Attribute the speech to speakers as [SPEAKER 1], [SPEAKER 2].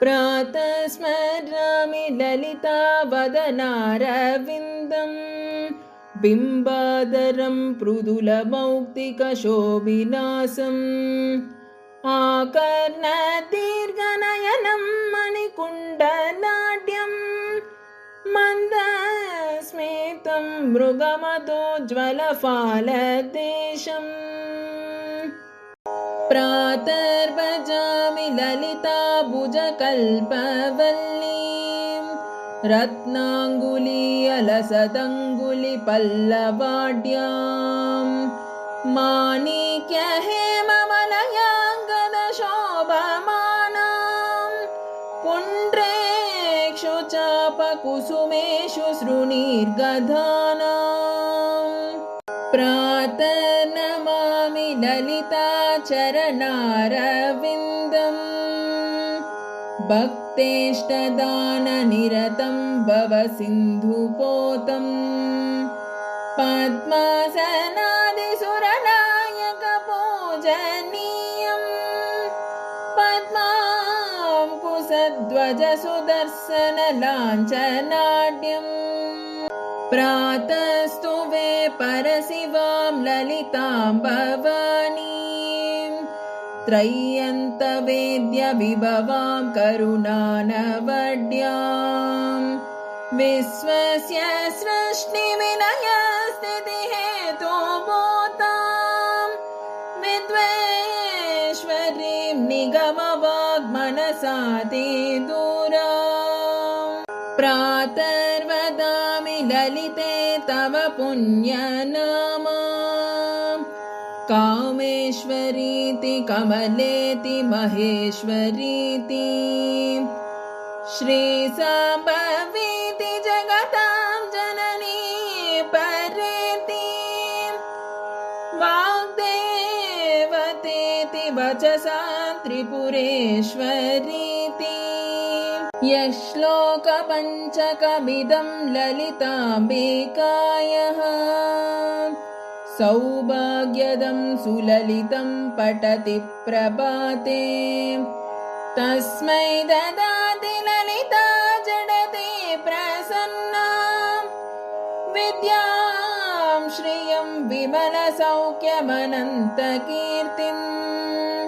[SPEAKER 1] प्रातः स्मरामि ललितावदनारविन्दं बिम्बादरं मृदुलमौक्तिकशोभिनासम् आकर्णदीर्घनयनं मणिकुण्डलाढ्यं मन्दस्मितं मृगमदोज्ज्वलफालदेशम् प्रातर्भजामि ललिताभुजकल्पवल्लीं रत्नाङ्गुलीयलसदङ्गुलिपल्लवाढ्यां माणिक्यहेमवलयाङ्गदशोभमानां पुण्ड्रेक्षु चापकुसुमेषु सृणीर्गधानाम् प्रातर्नमामि ललिताचरणारविन्दम् भक्तेष्टदाननिरतं भवसिन्धुपोतं पद्मासनादिसुरनायकपूजनीयं पद्माङ्कुशध्वजसुदर्शनलाञ्छनाढ्यम् प्रातस्तुवे परशिवां ललितां भवानीं त्रय्यन्तवेद्यविभवां करुणानवड्यां विश्वस्य सृष्टिविलयस्थितिहेतुभूतां विद्वेश्वरीं निगमवाग्मनसातिदूराम् प्रातर्वदामि ललिते तव पुण्यनाम कामेश्वरीति कमलेति महेश्वरीति श्रीसाम्भवीति जगतां जननी परेति वाग्देवतेति वचसां त्रिपुरेश्वरीति यश्लोकपञ्चकमिदं ललिताम्बिकायाः सौभाग्यदं सुललितं पठति प्रभाते तस्मै ददाति ललिता जडते प्रसन्नां विद्यां श्रियं विमलसौख्यमनन्तकीर्तिम्